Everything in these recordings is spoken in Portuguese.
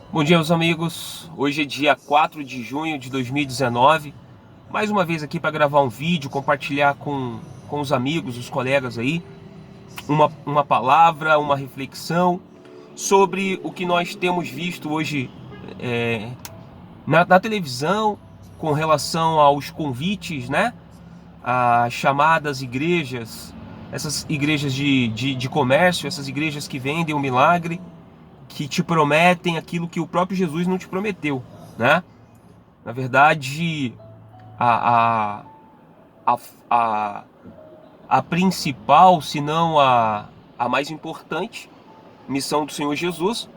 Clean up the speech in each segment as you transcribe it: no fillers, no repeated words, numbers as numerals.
Bom dia, meus amigos. Hoje é dia 4 de junho de 2019. Mais uma vez aqui para gravar um vídeo, compartilhar com os amigos, os colegas aí, uma palavra, uma reflexão sobre o que nós temos visto hoje na televisão com relação aos convites, né? As chamadas igrejas, essas igrejas de comércio, essas igrejas que vendem o milagre, que te prometem aquilo que o próprio Jesus não te prometeu, né? Na verdade, a, a, a, a principal, se não a mais importante missão do Senhor Jesus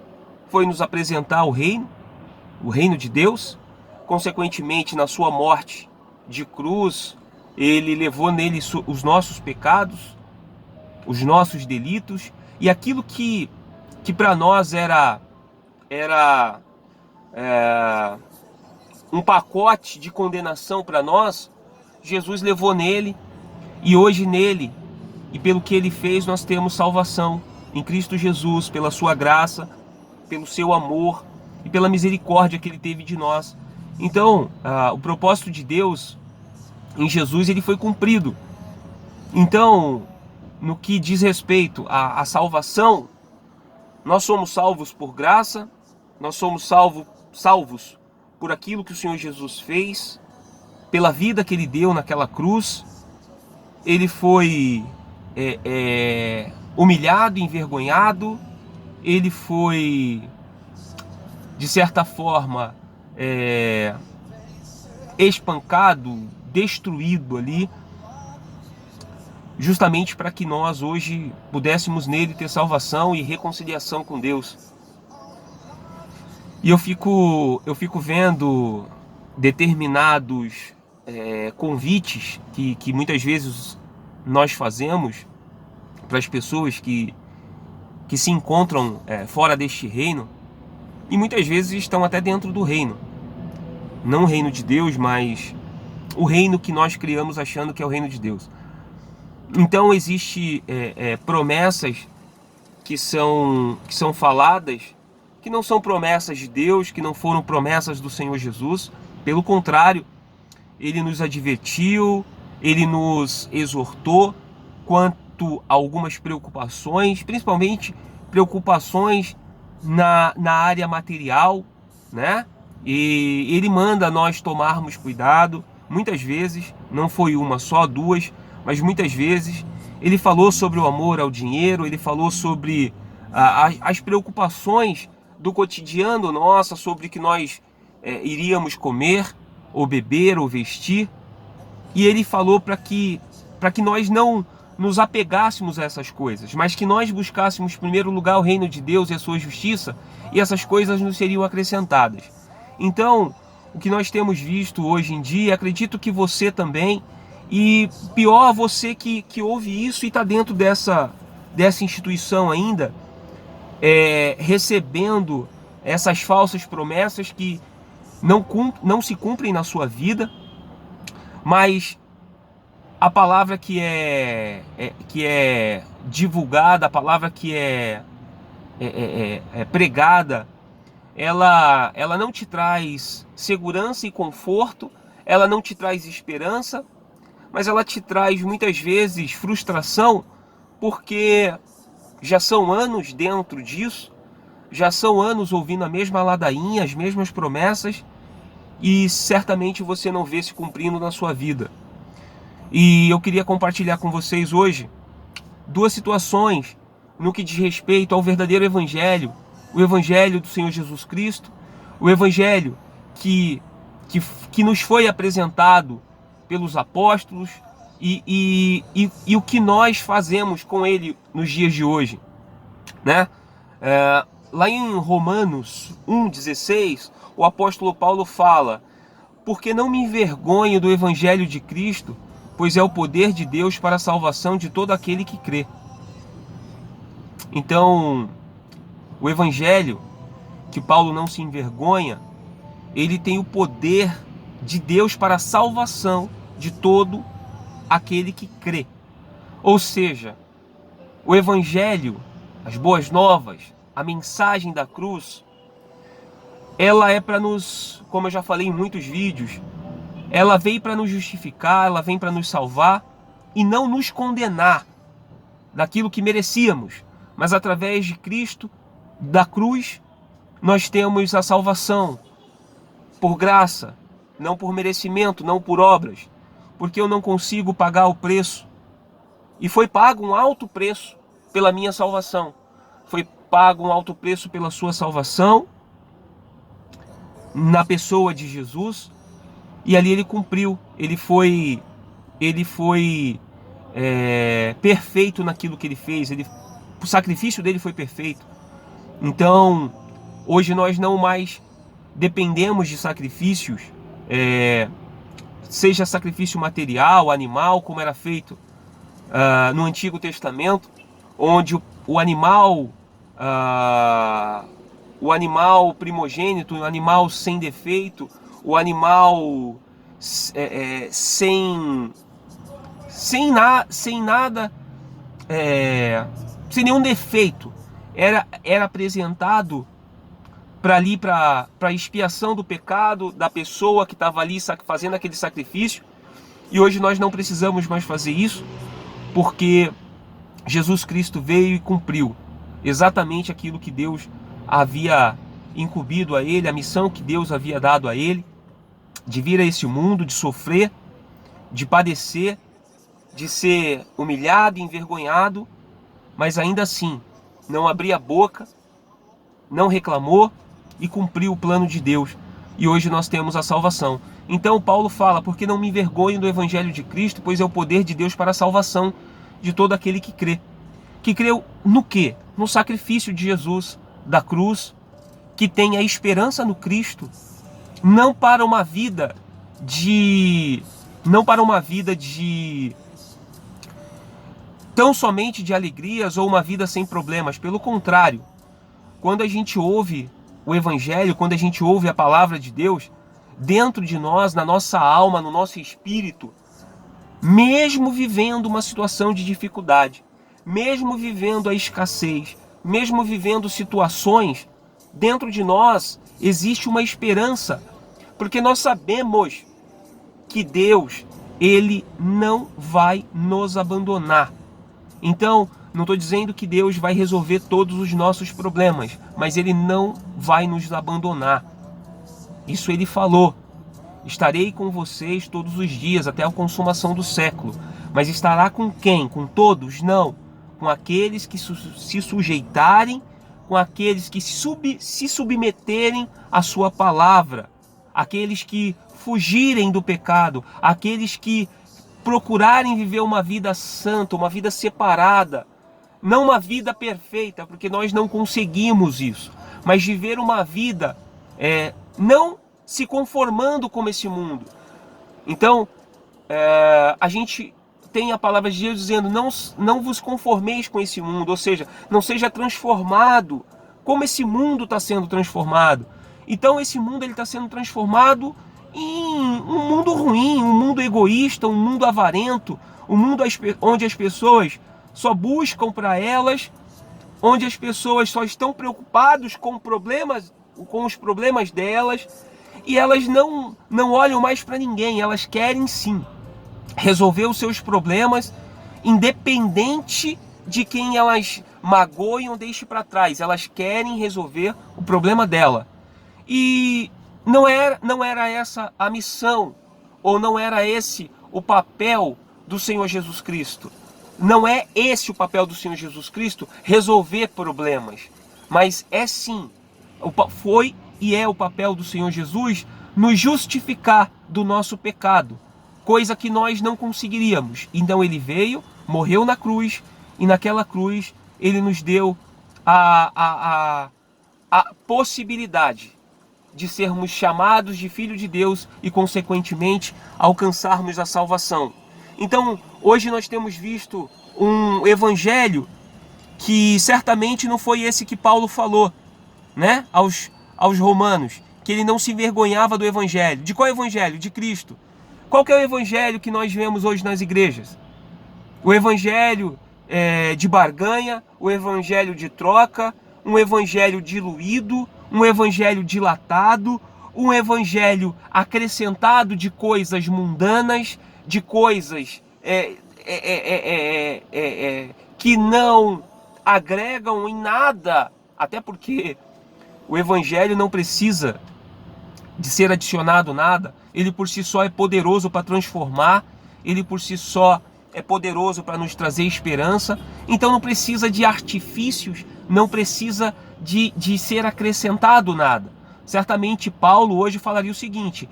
foi nos apresentar o reino de Deus. Consequentemente, na sua morte de cruz, ele levou nele os nossos pecados, os nossos delitos, e aquilo que para nós era um pacote de condenação para nós, Jesus levou nele, e hoje nele e pelo que ele fez nós temos salvação em Cristo Jesus, pela sua graça, pelo seu amor e pela misericórdia que ele teve de nós. Então, o propósito de Deus em Jesus ele foi cumprido. Então, no que diz respeito à salvação, nós somos salvos por graça, nós somos salvos por aquilo que o Senhor Jesus fez, pela vida que ele deu naquela cruz. Ele foi humilhado, envergonhado, ele foi, de certa forma, espancado, destruído ali, justamente para que nós hoje pudéssemos nele ter salvação e reconciliação com Deus. E eu fico vendo determinados convites que muitas vezes nós fazemos para as pessoas que se encontram fora deste reino, e muitas vezes estão até dentro do reino. Não o reino de Deus, mas o reino que nós criamos achando que é o reino de Deus. Então existe promessas que são faladas, que não são promessas de Deus, que não foram promessas do Senhor Jesus. Pelo contrário, ele nos advertiu, ele nos exortou quanto a algumas preocupações, principalmente preocupações na área material, né? E ele manda nós tomarmos cuidado. Muitas vezes, não foi uma só, duas, mas muitas vezes ele falou sobre o amor ao dinheiro, ele falou sobre as preocupações do cotidiano nossa, sobre o que nós iríamos comer, ou beber, ou vestir. E ele falou para que nós não nos apegássemos a essas coisas, mas que nós buscássemos em primeiro lugar o reino de Deus e a sua justiça, e essas coisas nos seriam acrescentadas. Então, o que nós temos visto hoje em dia, acredito que você também, e pior, você que ouve isso e está dentro dessa instituição ainda, recebendo essas falsas promessas que não se cumprem na sua vida, mas a palavra que é divulgada, a palavra que é pregada, ela não te traz segurança e conforto, ela não te traz esperança, mas ela te traz muitas vezes frustração, porque já são anos dentro disso, já são anos ouvindo a mesma ladainha, as mesmas promessas, e certamente você não vê se cumprindo na sua vida. E eu queria compartilhar com vocês hoje duas situações no que diz respeito ao verdadeiro evangelho, o evangelho do Senhor Jesus Cristo, o evangelho que nos foi apresentado pelos apóstolos, e o que nós fazemos com ele nos dias de hoje, né? Lá em Romanos 1,16, o apóstolo Paulo fala: porque não me envergonho do evangelho de Cristo, pois é o poder de Deus para a salvação de todo aquele que crê. Então, o evangelho, que Paulo não se envergonha, ele tem o poder de Deus para a salvação de todo aquele que crê. Ou seja, o evangelho, as boas novas, a mensagem da cruz, ela é para nos, como eu já falei em muitos vídeos, ela veio para nos justificar, ela vem para nos salvar e não nos condenar daquilo que merecíamos, mas através de Cristo, da cruz, nós temos a salvação por graça, não por merecimento, não por obras, porque eu não consigo pagar o preço. E foi pago um alto preço pela minha salvação. Foi pago um alto preço pela sua salvação, na pessoa de Jesus, e ali ele cumpriu. Ele foi perfeito naquilo que ele fez. O sacrifício dele foi perfeito. Então, hoje nós não mais dependemos de sacrifícios, seja sacrifício material, animal, como era feito no Antigo Testamento, onde o animal primogênito, o animal sem defeito, o animal sem nada, sem nenhum defeito, era apresentado para a expiação do pecado da pessoa que estava ali fazendo aquele sacrifício. E hoje nós não precisamos mais fazer isso, porque Jesus Cristo veio e cumpriu exatamente aquilo que Deus havia incumbido a ele, a missão que Deus havia dado a ele, de vir a esse mundo, de sofrer, de padecer, de ser humilhado, envergonhado, mas ainda assim não abriu a boca, não reclamou e cumpriu o plano de Deus. E hoje nós temos a salvação. Então Paulo fala: porque não me envergonho do evangelho de Cristo, pois é o poder de Deus para a salvação de todo aquele que crê. Que creu no quê? No sacrifício de Jesus, da cruz, que tem a esperança no Cristo, não para uma vida tão somente de alegrias ou uma vida sem problemas. Pelo contrário, quando a gente ouve o evangelho, quando a gente ouve a palavra de Deus, dentro de nós, na nossa alma, no nosso espírito, mesmo vivendo uma situação de dificuldade, mesmo vivendo a escassez, mesmo vivendo situações, dentro de nós existe uma esperança, porque nós sabemos que Deus, Ele não vai nos abandonar. Então, não estou dizendo que Deus vai resolver todos os nossos problemas, mas Ele não vai nos abandonar. Isso Ele falou: estarei com vocês todos os dias, até a consumação do século. Mas estará com quem? Com todos? Não. Com aqueles que se sujeitarem, com aqueles que se submeterem à sua palavra, aqueles que fugirem do pecado, aqueles que procurarem viver uma vida santa, uma vida separada, não uma vida perfeita, porque nós não conseguimos isso, mas viver uma vida não se conformando com esse mundo. Então, a gente tem a palavra de Deus dizendo: não vos conformeis com esse mundo, ou seja, não seja transformado como esse mundo está sendo transformado. Então esse mundo está sendo transformado em um mundo ruim, um mundo egoísta, um mundo avarento, um mundo onde as pessoas só buscam para elas, onde as pessoas só estão preocupadas com os problemas delas, e elas não olham mais para ninguém. Elas querem sim resolver os seus problemas, independente de quem elas magoem ou deixem para trás. Elas querem resolver o problema dela. E não era essa a missão, ou não era esse o papel do Senhor Jesus Cristo. Não é esse o papel do Senhor Jesus Cristo, resolver problemas. Mas é sim, foi e é o papel do Senhor Jesus nos justificar do nosso pecado, coisa que nós não conseguiríamos. Então Ele veio, morreu na cruz, e naquela cruz Ele nos deu a possibilidade de sermos chamados de filho de Deus e, consequentemente, alcançarmos a salvação. Então, hoje nós temos visto um evangelho que certamente não foi esse que Paulo falou, né, aos romanos, que ele não se envergonhava do evangelho. De qual evangelho? De Cristo. Qual que é o evangelho que nós vemos hoje nas igrejas? O evangelho de barganha, o evangelho de troca, um evangelho diluído, um evangelho dilatado, um evangelho acrescentado de coisas mundanas, de coisas que não agregam em nada, até porque o evangelho não precisa de ser adicionado nada, ele por si só é poderoso para transformar, ele por si só é poderoso para nos trazer esperança, então não precisa de artifícios, não precisa de ser acrescentado nada. Certamente Paulo hoje falaria o seguinte: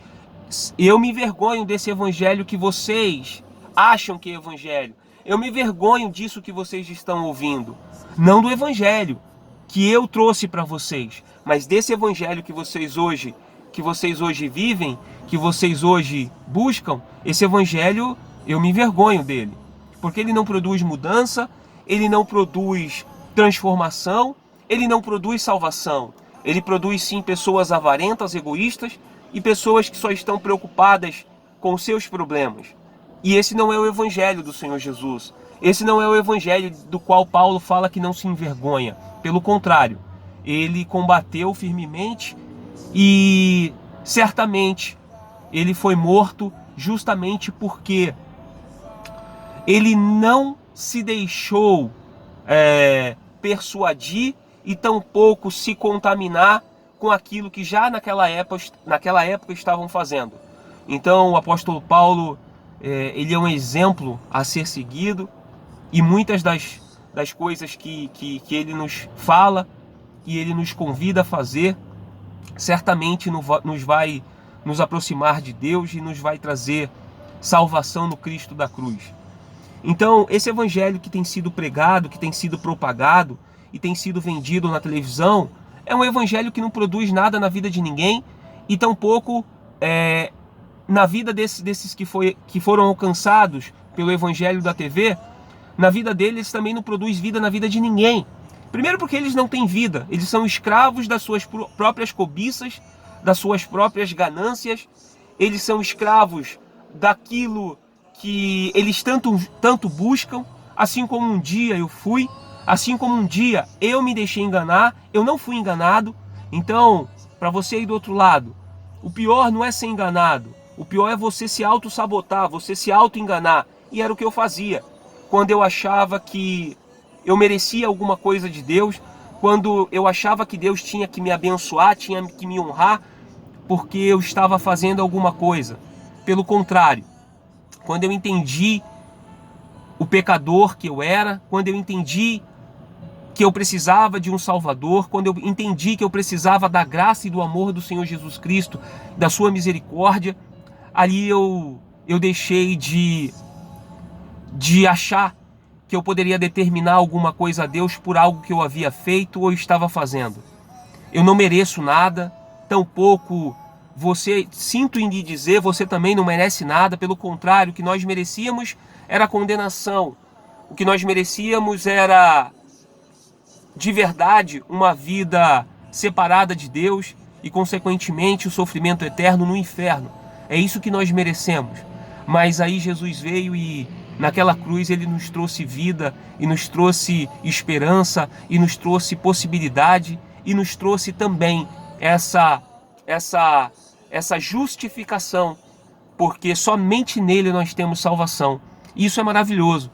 eu me envergonho desse evangelho que vocês acham que é evangelho, eu me envergonho disso que vocês estão ouvindo, não do evangelho que eu trouxe para vocês, mas desse evangelho que vocês hoje vivem, que vocês hoje buscam. Esse evangelho eu me envergonho dele, porque ele não produz mudança, ele não produz transformação, ele não produz salvação. Ele produz sim pessoas avarentas, egoístas e pessoas que só estão preocupadas com os seus problemas. E esse não é o evangelho do Senhor Jesus. Esse não é o evangelho do qual Paulo fala que não se envergonha. Pelo contrário, ele combateu firmemente e certamente ele foi morto justamente porque ele não se deixou persuadir e tampouco se contaminar com aquilo que já naquela época estavam fazendo. Então o apóstolo Paulo, ele é um exemplo a ser seguido, e muitas das coisas que ele nos fala e ele nos convida a fazer, certamente nos vai nos aproximar de Deus e nos vai trazer salvação no Cristo da cruz. Então, esse evangelho que tem sido pregado, que tem sido propagado e tem sido vendido na televisão, é um evangelho que não produz nada na vida de ninguém e tampouco na vida desses que foram alcançados pelo evangelho da TV. Na vida deles também não produz vida na vida de ninguém. Primeiro porque eles não têm vida, eles são escravos das suas próprias cobiças, das suas próprias ganâncias, eles são escravos daquilo que eles tanto buscam, assim como um dia eu fui, assim como um dia eu me deixei enganar, eu não fui enganado. Então, para você aí do outro lado, o pior não é ser enganado, o pior é você se auto-sabotar, você se auto-enganar, e era o que eu fazia. Quando eu achava que eu merecia alguma coisa de Deus, quando eu achava que Deus tinha que me abençoar, tinha que me honrar, porque eu estava fazendo alguma coisa. Pelo contrário, quando eu entendi o pecador que eu era, quando eu entendi que eu precisava de um Salvador, quando eu entendi que eu precisava da graça e do amor do Senhor Jesus Cristo, da sua misericórdia, ali eu deixei de achar que eu poderia determinar alguma coisa a Deus por algo que eu havia feito ou estava fazendo. Eu não mereço nada, tampouco você, sinto em lhe dizer, você também não merece nada. Pelo contrário, o que nós merecíamos era condenação. O que nós merecíamos era, de verdade, uma vida separada de Deus e, consequentemente, o sofrimento eterno no inferno. É isso que nós merecemos. Mas aí Jesus veio e naquela cruz ele nos trouxe vida e nos trouxe esperança e nos trouxe possibilidade e nos trouxe também essa justificação, porque somente nele nós temos salvação. Isso é maravilhoso.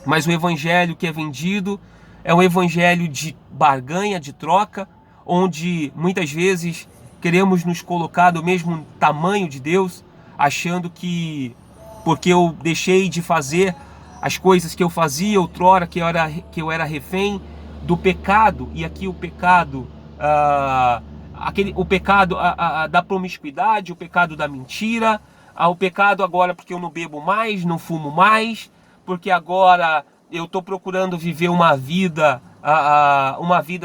Mas o evangelho que é vendido é um evangelho de barganha, de troca, onde muitas vezes queremos nos colocar do mesmo tamanho de Deus, achando que porque eu deixei de fazer as coisas que eu fazia outrora, que eu era refém do pecado, e aqui o pecado, o pecado da promiscuidade, o pecado da mentira, o pecado agora porque eu não bebo mais, não fumo mais, porque agora eu estou procurando viver uma vida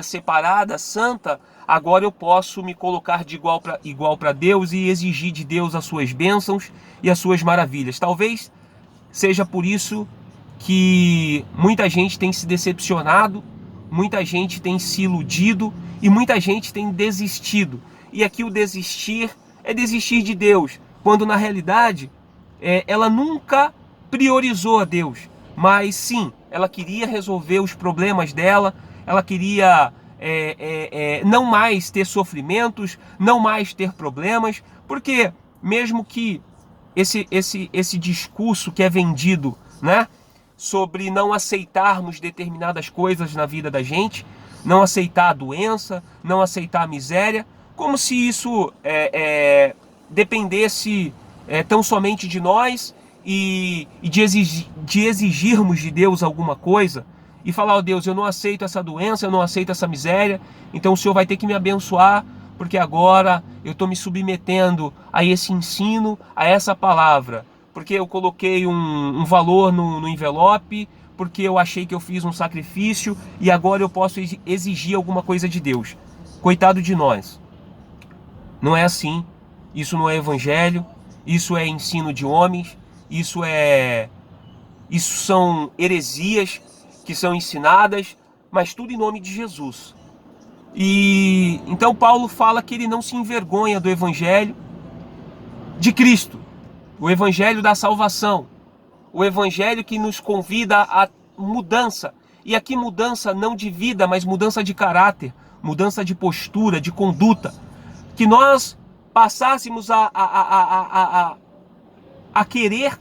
separada, santa. Agora eu posso me colocar de igual para Deus e exigir de Deus as suas bênçãos e as suas maravilhas. Talvez seja por isso que muita gente tem se decepcionado, muita gente tem se iludido e muita gente tem desistido. E aqui o desistir é desistir de Deus, quando na realidade ela nunca priorizou a Deus, mas sim, ela queria resolver os problemas dela, ela queria não mais ter sofrimentos, não mais ter problemas, porque mesmo que esse discurso que é vendido, né, sobre não aceitarmos determinadas coisas na vida da gente, não aceitar a doença, não aceitar a miséria, como se isso dependesse tão somente de nós e de exigirmos de Deus alguma coisa e falar: ó Deus, eu não aceito essa doença, eu não aceito essa miséria, então o Senhor vai ter que me abençoar, porque agora eu estou me submetendo a esse ensino, a essa palavra, porque eu coloquei um valor no envelope, porque eu achei que eu fiz um sacrifício e agora eu posso exigir alguma coisa de Deus. Coitado de nós. Não é assim. Isso não é evangelho, isso é ensino de homens, isso são heresias que são ensinadas, mas tudo em nome de Jesus. E então Paulo fala que ele não se envergonha do evangelho de Cristo, o evangelho da salvação, o evangelho que nos convida à mudança. E aqui mudança não de vida, mas mudança de caráter, mudança de postura, de conduta. Que nós passássemos a querer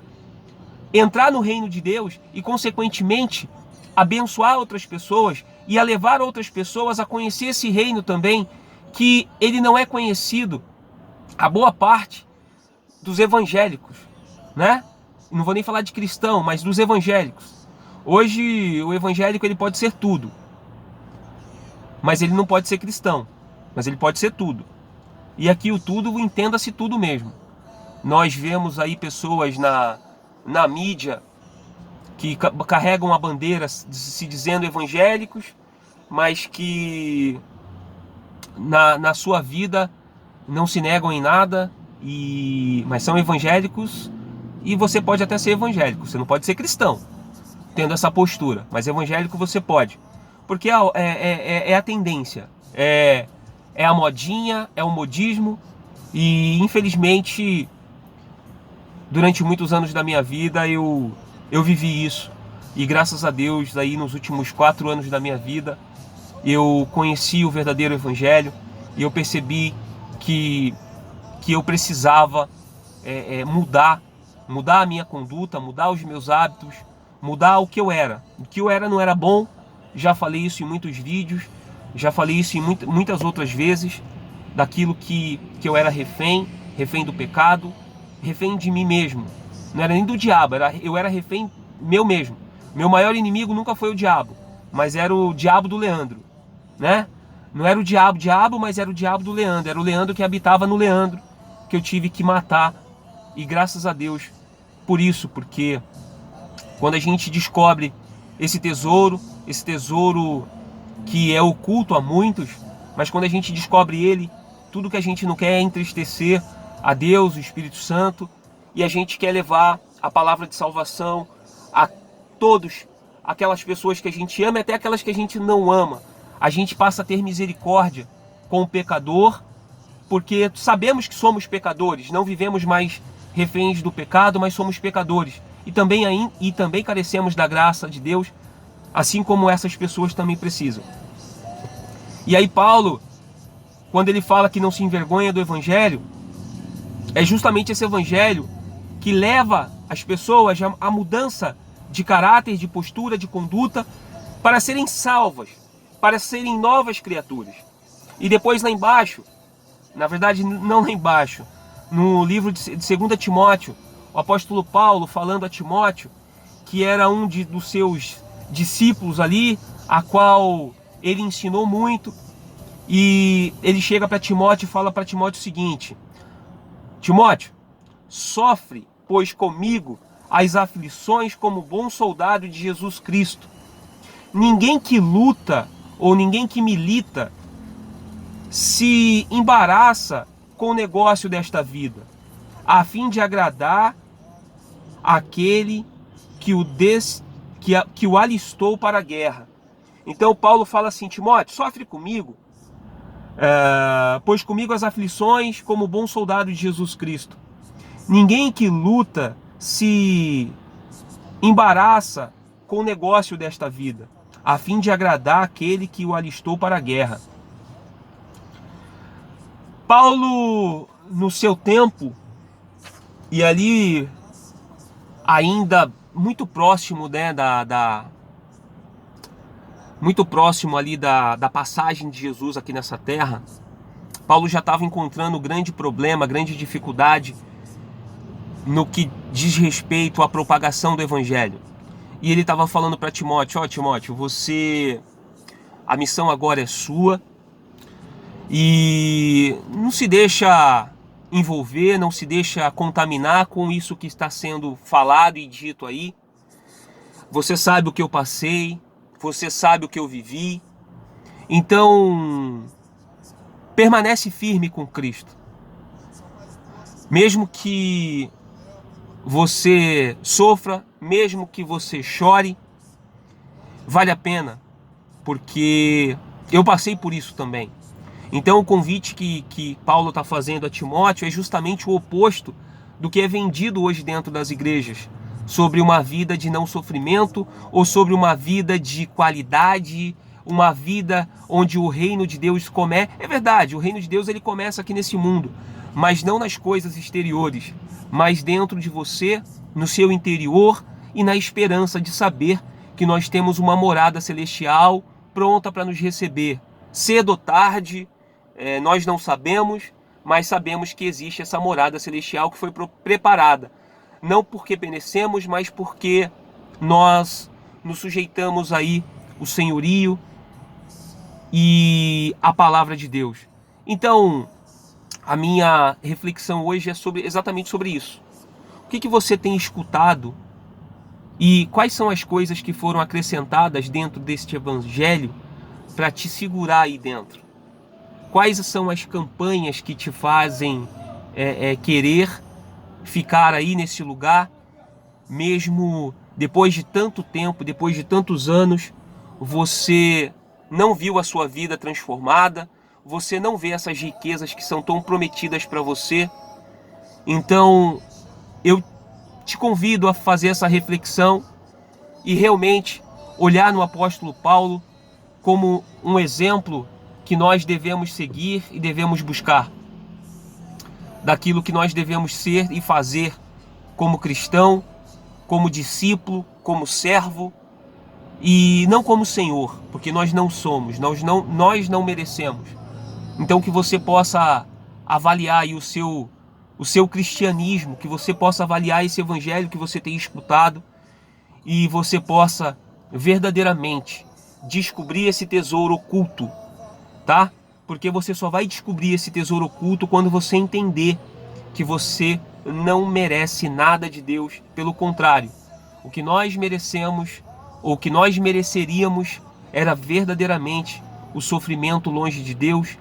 entrar no reino de Deus e, consequentemente, abençoar outras pessoas e a levar outras pessoas a conhecer esse reino também, que ele não é conhecido, a boa parte dos evangélicos, né? Não vou nem falar de cristão, mas dos evangélicos. Hoje o evangélico ele pode ser tudo, mas ele não pode ser cristão, mas ele pode ser tudo. E aqui o tudo, entenda-se tudo mesmo. Nós vemos aí pessoas na mídia que carregam a bandeira se dizendo evangélicos, mas que na sua vida não se negam em nada, mas são evangélicos. E você pode até ser evangélico, você não pode ser cristão, tendo essa postura, mas evangélico você pode, porque é a tendência, é a modinha, é o modismo, e infelizmente durante muitos anos da minha vida eu vivi isso, e graças a Deus aí nos últimos 4 anos da minha vida eu conheci o verdadeiro evangelho, e eu percebi que eu precisava mudar a minha conduta, mudar os meus hábitos, mudar o que eu era. O que eu era não era bom, já falei isso em muitos vídeos, já falei isso em muitas outras vezes, daquilo que eu era refém do pecado, refém de mim mesmo. Não era nem do diabo, eu era refém meu mesmo. Meu maior inimigo nunca foi o diabo, mas era o diabo do Leandro, né? Não era o diabo, mas era o diabo do Leandro. Era o Leandro que habitava no Leandro, que eu tive que matar. E graças a Deus por isso, porque quando a gente descobre esse tesouro que é oculto a muitos, mas quando a gente descobre ele, tudo que a gente não quer é entristecer a Deus, o Espírito Santo, e a gente quer levar a palavra de salvação a todos, aquelas pessoas que a gente ama e até aquelas que a gente não ama. A gente passa a ter misericórdia com o pecador, porque sabemos que somos pecadores, não vivemos mais reféns do pecado, mas somos pecadores. E também carecemos da graça de Deus, assim como essas pessoas também precisam. E aí Paulo, quando ele fala que não se envergonha do evangelho, é justamente esse evangelho que leva as pessoas à mudança de caráter, de postura, de conduta, para serem salvas, para serem novas criaturas. E depois lá embaixo, na verdade não lá embaixo, no livro de 2 Timóteo, o apóstolo Paulo falando a Timóteo, que era um dos seus discípulos ali, a qual ele ensinou muito, e ele chega para Timóteo e fala para Timóteo o seguinte: Timóteo, sofre, pois comigo, as aflições como bom soldado de Jesus Cristo. Ninguém que luta ou ninguém que milita se embaraça com o negócio desta vida, a fim de agradar aquele que o alistou para a guerra. Então Paulo fala assim: Timóteo, sofre comigo, pois comigo as aflições como bom soldado de Jesus Cristo. Ninguém que luta se embaraça com o negócio desta vida, a fim de agradar aquele que o alistou para a guerra. Paulo, no seu tempo, e ali ainda muito próximo, né, muito próximo ali da passagem de Jesus aqui nessa terra, Paulo já estava encontrando grande problema, grande dificuldade no que diz respeito à propagação do evangelho. E ele estava falando para Timóteo: Timóteo, a missão agora é sua, e não se deixa envolver, não se deixa contaminar com isso que está sendo falado e dito aí. Você sabe o que eu passei, você sabe o que eu vivi, então permanece firme com Cristo. Mesmo que você sofra, mesmo que você chore, vale a pena, porque eu passei por isso também. Então o convite que Paulo está fazendo a Timóteo é justamente o oposto do que é vendido hoje dentro das igrejas, sobre uma vida de não sofrimento, ou sobre uma vida de qualidade, uma vida onde o reino de Deus começa. É verdade, o reino de Deus ele começa aqui nesse mundo, mas não nas coisas exteriores, mas dentro de você, no seu interior, e na esperança de saber que nós temos uma morada celestial pronta para nos receber. Cedo ou tarde, nós não sabemos, mas sabemos que existe essa morada celestial que foi preparada. Não porque perecemos, mas porque nós nos sujeitamos aí o senhorio e a palavra de Deus. Então, a minha reflexão hoje é exatamente sobre isso. O que você tem escutado e quais são as coisas que foram acrescentadas dentro deste evangelho para te segurar aí dentro? Quais são as campanhas que te fazem querer ficar aí nesse lugar, mesmo depois de tanto tempo, depois de tantos anos, você não viu a sua vida transformada, você não vê essas riquezas que são tão prometidas para você? Então, eu te convido a fazer essa reflexão e realmente olhar no apóstolo Paulo como um exemplo que nós devemos seguir e devemos buscar, daquilo que nós devemos ser e fazer como cristão, como discípulo, como servo, e não como Senhor, porque nós não somos, nós não merecemos. Então que você possa avaliar aí o seu cristianismo, que você possa avaliar esse evangelho que você tem escutado, e você possa verdadeiramente descobrir esse tesouro oculto, tá? Porque você só vai descobrir esse tesouro oculto quando você entender que você não merece nada de Deus. Pelo contrário, o que nós merecemos, ou o que nós mereceríamos, era verdadeiramente o sofrimento longe de Deus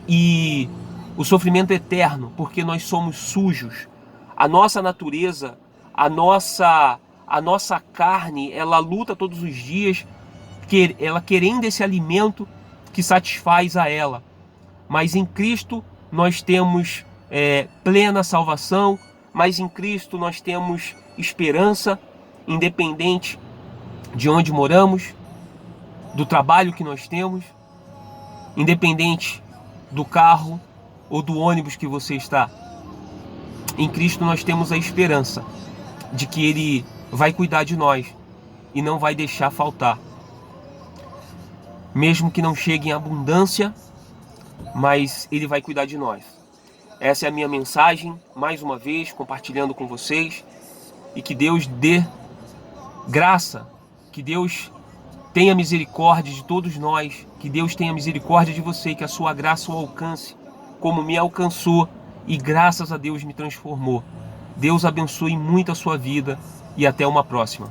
e o sofrimento eterno, porque nós somos sujos. A nossa natureza, a nossa carne, ela luta todos os dias, ela querendo esse alimento que satisfaz a ela. Mas em Cristo nós temos plena salvação, mas em Cristo nós temos esperança, independente de onde moramos, do trabalho que nós temos, independente do carro ou do ônibus que você está. Em Cristo nós temos a esperança de que Ele vai cuidar de nós e não vai deixar faltar. Mesmo que não chegue em abundância, mas Ele vai cuidar de nós. Essa é a minha mensagem, mais uma vez, compartilhando com vocês. E que Deus dê graça, que Deus tenha misericórdia de todos nós, que Deus tenha misericórdia de você, que a sua graça o alcance, como me alcançou e graças a Deus me transformou. Deus abençoe muito a sua vida e até uma próxima.